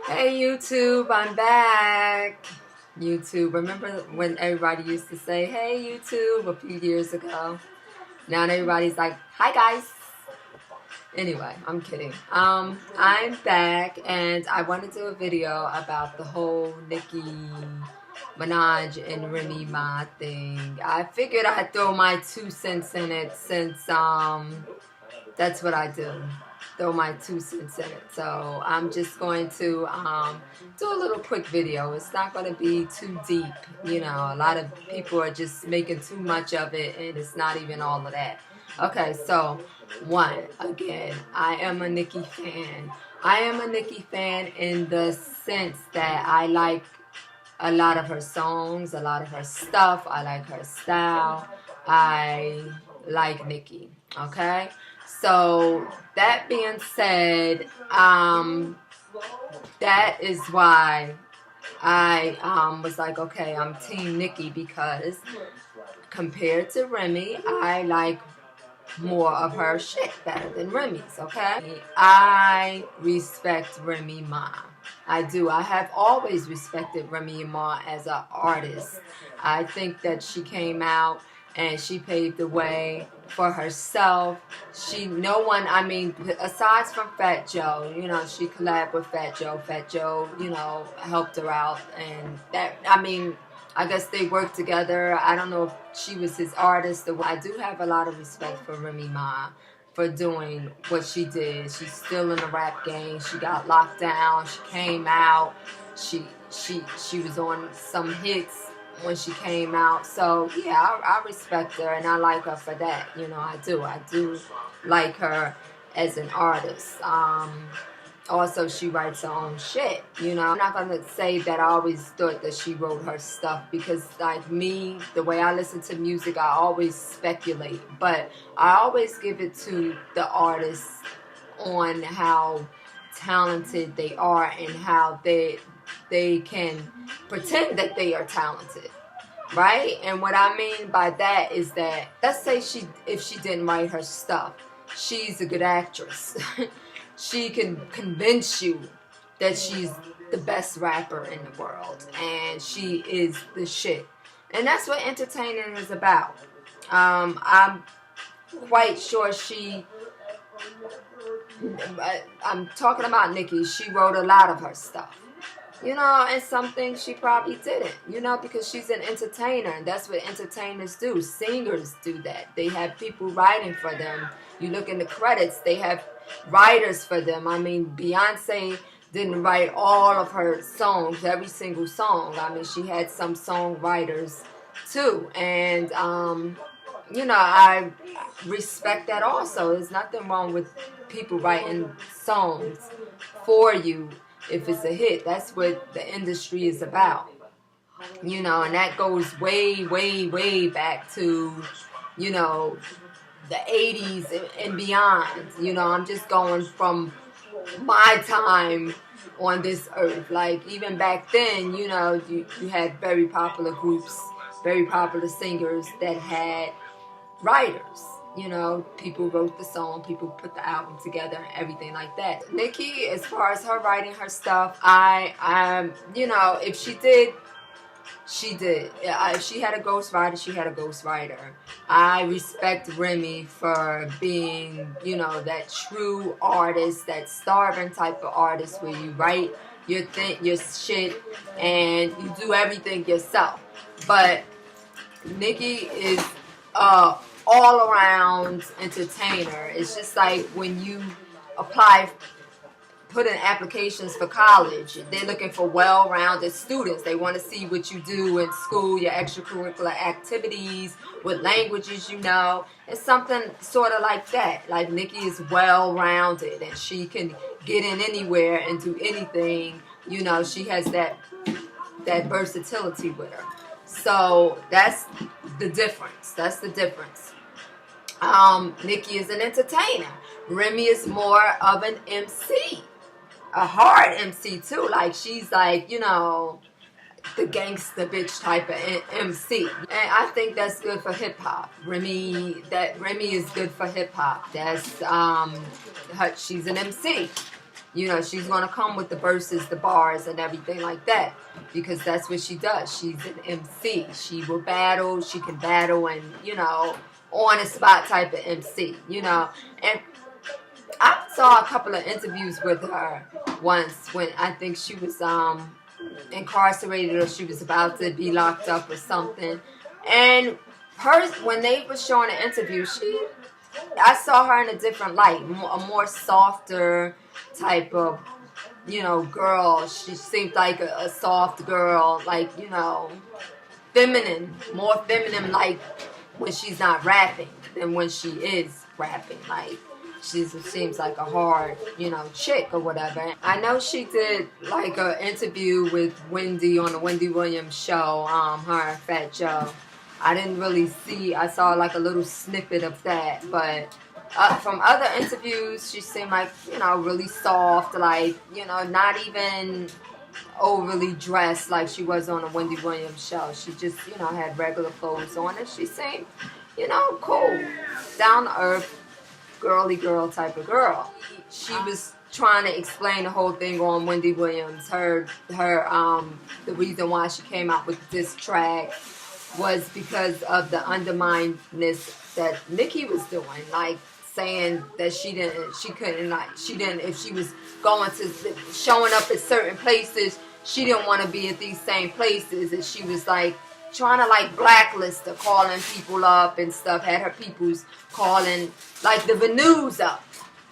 Hey YouTube, I'm back. YouTube, remember when everybody used to say, hey YouTube, a few years ago? Now everybody's like, hi guys. Anyway, I'm kidding. I'm back and I want to do a video about the whole Nicki Minaj and Remy Ma thing. I figured I'd throw my 2 cents in it since that's what I do. Throw my 2 cents in it. So I'm just going to do a little quick video. It's not going to be too deep. You know, a lot of people are just making too much of it and it's not even all of that. Okay, so again, I am a Nicki fan. I am a Nicki fan in the sense that I like a lot of her songs, a lot of her stuff. I like her style. I like Nicki, okay? So that being said, that is why I was like, okay, I'm Team Nicki because compared to Remy, I like more of her shit better than Remy's, okay? I respect Remy Ma. I do. I have always respected Remy Ma as an artist. I think that she came out and she paved the way for herself. I mean, aside from Fat Joe, you know, she collabed with Fat Joe. Fat Joe, you know, helped her out. And that, I mean, I guess they worked together. I don't know if she was his artist. I do have a lot of respect for Remy Ma for doing what she did. She's still in the rap game. She got locked down. She came out. She was on some hits when she came out. So yeah, I respect her and I like her for that. You know, I do like her as an artist. Also, she writes her own shit, you know. I'm not going to say that I always thought that she wrote her stuff because, like me, the way I listen to music, I always speculate. But I always give it to the artists on how talented they are and how they can pretend that they are talented, right? And what I mean by that is that, let's say if she didn't write her stuff, she's a good actress. She can convince you that she's the best rapper in the world and she is the shit. And that's what entertaining is about. I'm quite sure I'm talking about Nicki. She wrote a lot of her stuff. You know, and some things she probably didn't, you know, because she's an entertainer, and that's what entertainers do. Singers do that. They have people writing for them. You look in the credits, they have writers for them. I mean, Beyonce didn't write all of her songs, every single song. I mean, she had some songwriters too. And, you know, I respect that also. There's nothing wrong with people writing songs for you. If it's a hit, that's what the industry is about, you know, and that goes way, way, way back to, you know, the 80s and beyond. You know, I'm just going from my time on this earth. Like, even back then, you know, you had very popular groups, very popular singers that had writers. You know, people wrote the song, people put the album together, and everything like that. Nicki, as far as her writing her stuff, you know, if she did, she did. If she had a ghostwriter, she had a ghostwriter. I respect Remy for being, you know, that true artist, that starving type of artist where you write your shit and you do everything yourself. But Nicki is all around entertainer. It's just like when you put in applications for college, they're looking for well-rounded students. They want to see what you do in school, your extracurricular activities, what languages you know. It's something sort of like that. Like, Nicki is well-rounded and she can get in anywhere and do anything. You know, she has that versatility with her. So that's the difference. That's the difference. Nicki is an entertainer. Remy is more of an MC. A hard MC too. Like, she's like, you know, the gangster bitch type of MC. And I think that's good for hip hop. Remy is good for hip hop. That's she's an MC. You know, she's gonna come with the verses, the bars, and everything like that, because that's what she does. She's an MC. She will battle. She can battle, and you know, on the spot type of MC. You know, and I saw a couple of interviews with her once when I think she was incarcerated, or she was about to be locked up or something. And when they were showing an interview, I saw her in a different light, a more softer type of, you know, girl. She seemed like a soft girl, like, you know, feminine, more feminine, like when she's not rapping than when she is rapping. Like, she seems like a hard, you know, chick or whatever. I know she did like an interview with Wendy on the Wendy Williams show, her and Fat Joe. I didn't really see, I saw like a little snippet of that, but from other interviews, she seemed like, you know, really soft, like, you know, not even overly dressed like she was on the Wendy Williams show. She just, you know, had regular clothes on, and she seemed, you know, cool, down to earth, girly girl type of girl. She was trying to explain the whole thing on Wendy Williams. The reason why she came out with this track was because of the underminedness that Nicki was doing, like saying that if she was going to showing up at certain places, she didn't want to be at these same places, and she was like trying to like blacklist her, calling people up and stuff, had her peoples calling like the venues up.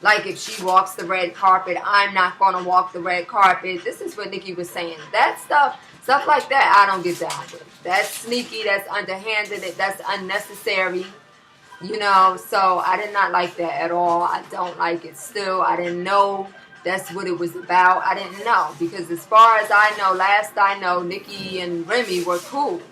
Like, if she walks the red carpet, I'm not going to walk the red carpet. This is what Nicki was saying. That stuff like that, I don't get down with. That's sneaky, that's underhanded, that's unnecessary. You know, so I did not like that at all. I don't like it still. I didn't know that's what it was about. I didn't know, because as far as I know, last I know, Nicki and Remy were cool.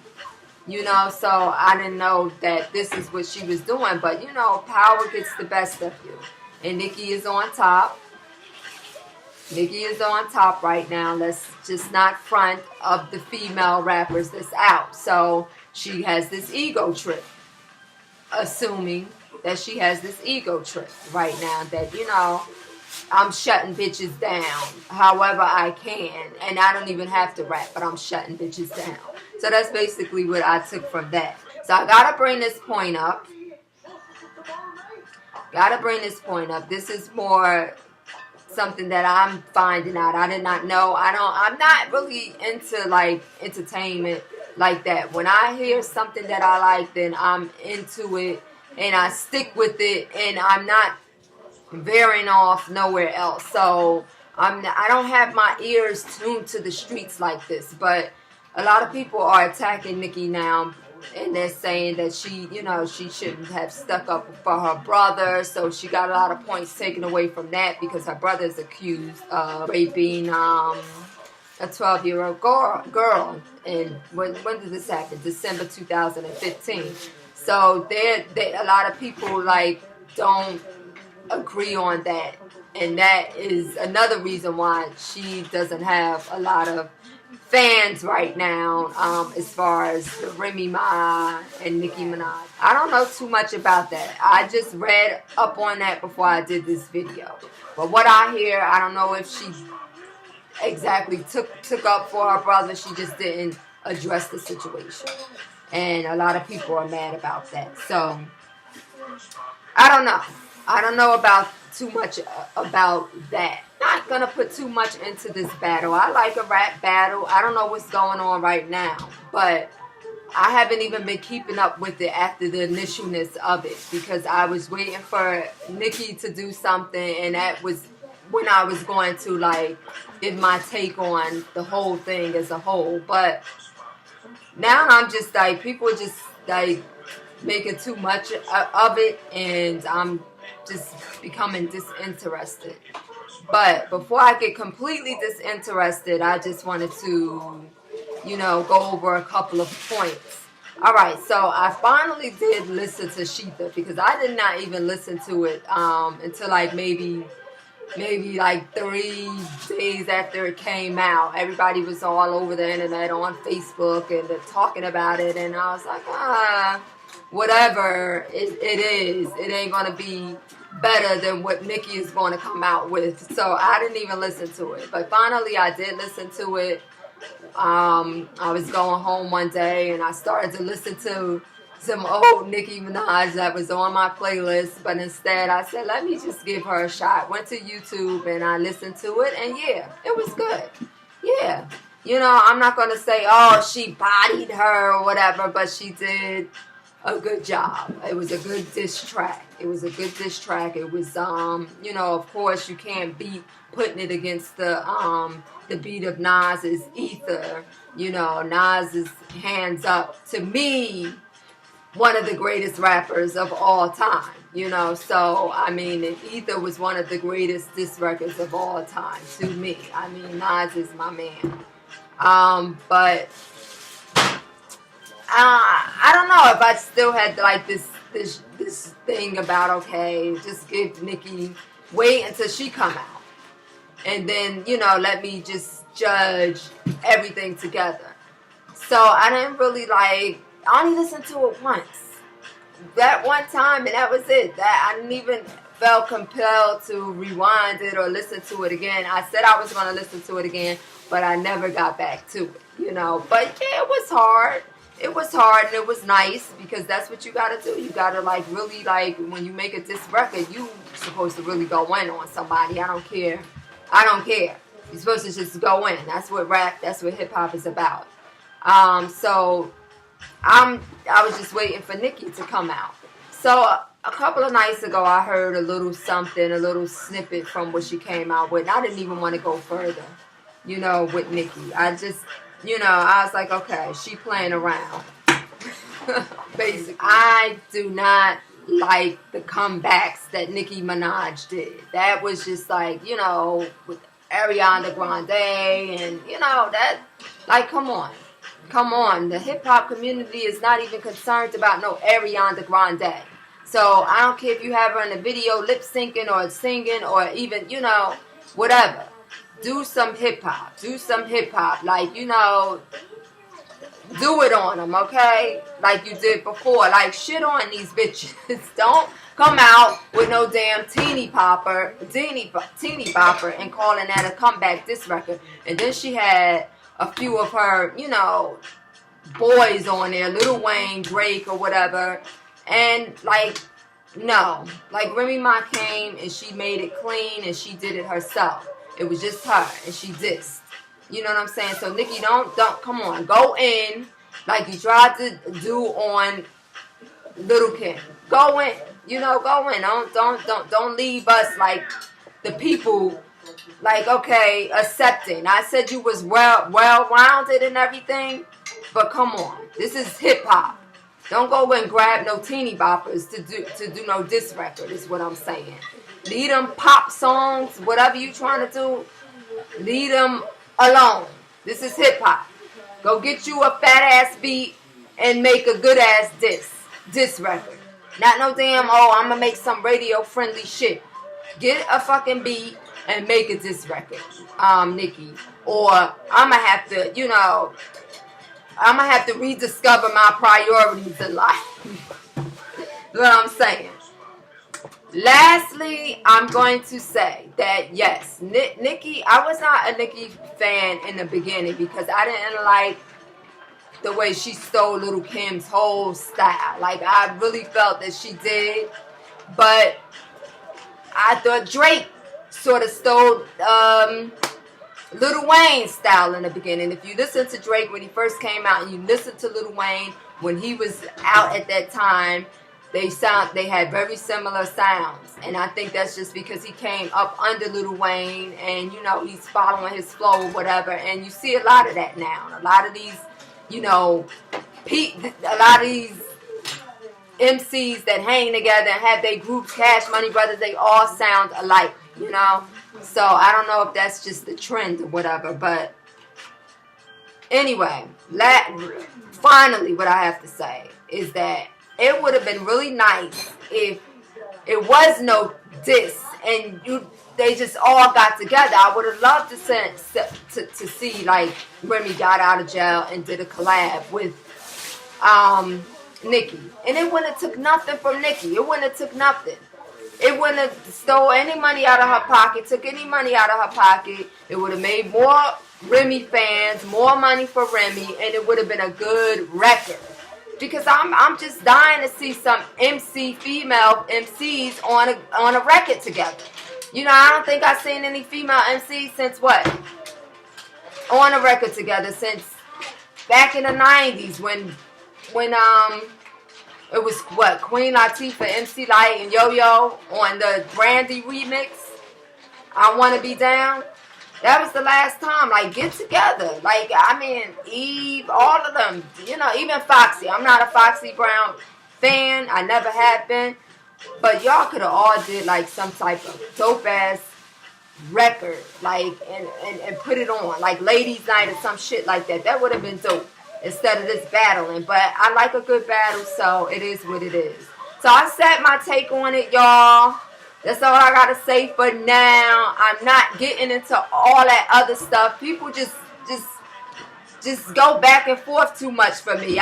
You know, so I didn't know that this is what she was doing. But, you know, power gets the best of you. And Nicki is on top. Nicki is on top right now. Let's just not front of the female rappers that's out. So she has this ego trip. Assuming that she has this ego trip right now. That, you know, I'm shutting bitches down however I can. And I don't even have to rap, but I'm shutting bitches down. So that's basically what I took from that. So I gotta bring this point up. This is more something that I'm finding out. I did not know. I'm not really into like entertainment like that. When I hear something that I like, then I'm into it and I stick with it, and I'm not veering off nowhere else. So I don't have my ears tuned to the streets like this, but a lot of people are attacking Nicki now, and they're saying that she, you know, she shouldn't have stuck up for her brother. So she got a lot of points taken away from that, because her brother is accused of raping a 12-year-old girl. And when did this happen? December 2015. So a lot of people like don't agree on that, and that is another reason why she doesn't have a lot of fans right now, as far as the Remy Ma and Nicki Minaj. I don't know too much about that. I just read up on that before I did this video. But what I hear, I don't know if she exactly took up for her brother. She just didn't address the situation. And a lot of people are mad about that. So, I don't know. I don't know about too much about that. Not gonna put too much into this battle. I like a rap battle. I don't know what's going on right now, but I haven't even been keeping up with it after the initialness of it, because I was waiting for Nicki to do something, and that was when I was going to like give my take on the whole thing as a whole. But now I'm just like, people are just like making too much of it, and I'm just becoming disinterested. But before I get completely disinterested, I just wanted to, you know, go over a couple of points. All right, so I finally did listen to Sheetha, because I did not even listen to it until like maybe maybe like 3 days after it came out. Everybody was all over the internet on Facebook and they're talking about it. And I was like, whatever it is, it ain't going to be better than what Nicki is going to come out with. So I didn't even listen to it. But finally, I did listen to it. I was going home one day and I started to listen to some old Nicki Minaj that was on my playlist, but instead I said, let me just give her a shot. Went to YouTube and I listened to it, and yeah, it was good. Yeah. You know, I'm not going to say, oh, she bodied her or whatever, but she did a good job. It was a good diss track. It was a good diss track. It was, you know, of course you can't beat putting it against the beat of Nas's Ether. You know, Nas is hands up to me, one of the greatest rappers of all time, you know. So, I mean, Ether was one of the greatest diss records of all time to me. I mean, Nas is my man. But I don't know if I still had like this thing about, okay, just give Nicki, wait until she come out. And then, you know, let me just judge everything together. So I didn't really like, I only listened to it once. That one time, and that was it. That I didn't even felt compelled to rewind it or listen to it again. I said I was going to listen to it again, but I never got back to it, you know. But yeah, it was hard. It was hard, and it was nice because that's what you got to do. You got to like really, like, when you make a diss record, you supposed to really go in on somebody. I don't care. You're supposed to just go in. That's what rap, that's what hip hop is about. So I was just waiting for Nicki to come out. So a couple of nights ago, I heard a little something, a little snippet from what she came out with. And I didn't even want to go further, you know, with Nicki. I just, you know, I was like, okay, she playing around. Basically, I do not like the comebacks that Nicki Minaj did. That was just like, you know, with Ariana Grande and, you know, that, like, come on. Come on. The hip-hop community is not even concerned about no Ariana Grande. So I don't care if you have her in a video lip-syncing or singing or even, you know, whatever. Do some hip-hop. Do some hip-hop. Like, you know, do it on them, okay? Like you did before. Like, shit on these bitches. Don't come out with no damn teeny bopper and calling that a comeback diss record. And then she had a few of her, you know, boys on there, Lil Wayne, Drake, or whatever. And, like, no. Like, Remy Ma came and she made it clean and she did it herself. It was just her and she dissed. You know what I'm saying? So, Nicki, don't, come on. Go in like you tried to do on Little Kim. Go in. You know, go in. Don't leave us like the people, like, okay, accepting. I said you was well-rounded and everything, but come on. This is hip-hop. Don't go and grab no teeny boppers to do no diss record, is what I'm saying. Leave them pop songs, whatever you trying to do, leave them alone. This is hip-hop. Go get you a fat-ass beat and make a good-ass diss record. Not no damn, oh, I'm going to make some radio-friendly shit. Get a fucking beat and make a diss record, Nicki. Or I'm going to have to, you know, I'm going to have to rediscover my priorities in life. What I'm saying. Lastly, I'm going to say that, yes, Nicki, I was not a Nicki fan in the beginning because I didn't like the way she stole Little Kim's whole style. Like, I really felt that she did. But I thought Drake sort of stole Lil Wayne's style in the beginning. If you listen to Drake when he first came out and you listen to Lil Wayne when he was out at that time, they had very similar sounds. And I think that's just because he came up under Lil Wayne and, you know, he's following his flow or whatever. And you see a lot of that now. A lot of these, you know, a lot of these MCs that hang together and have their groups, Cash Money Brothers, they all sound alike, you know. So I don't know if that's just the trend or whatever. But anyway, finally what I have to say is that it would have been really nice if it was no diss and they just all got together. I would have loved to see like Remy got out of jail and did a collab with Nicki, and it wouldn't have took nothing from Nicki. It wouldn't have took nothing. It wouldn't have stole any money out of her pocket, took any money out of her pocket. It would have made more Remy fans, more money for Remy, and it would have been a good record. Because I'm just dying to see some female MCs on a record together. You know, I don't think I've seen any female MCs since what? On a record together since back in the 90s when it was what, Queen Latifah, MC Lyte, and Yo-Yo on the Brandy remix, I Wanna Be Down. That was the last time. Like, get together. Like, I mean, Eve, all of them. You know, even Foxy. I'm not a Foxy Brown fan. I never have been. But y'all could have all did, like, some type of dope-ass record. Like, and put it on. Like, Ladies' Night or some shit like that. That would have been dope instead of this battling. But I like a good battle, so it is what it is. So I set my take on it, y'all. That's all I gotta say for now. I'm not getting into all that other stuff. People just go back and forth too much for me.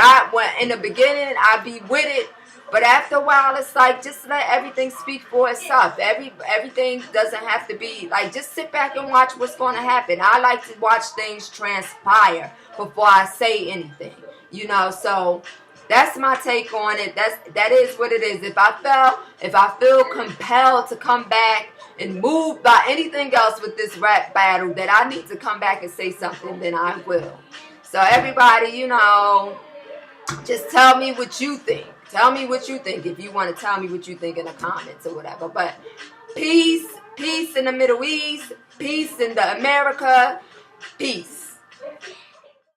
In the beginning, I'd be with it, but after a while, it's like just let everything speak for itself. Everything doesn't have to be like just sit back and watch what's going to happen. I like to watch things transpire before I say anything. You know, so. That's my take on it. That is what it is. If I feel compelled to come back and moved by anything else with this rap battle that I need to come back and say something, then I will. So everybody, you know, just tell me what you think. Tell me what you think if you want to tell me what you think in the comments or whatever. But peace in the Middle East, peace in the America, peace.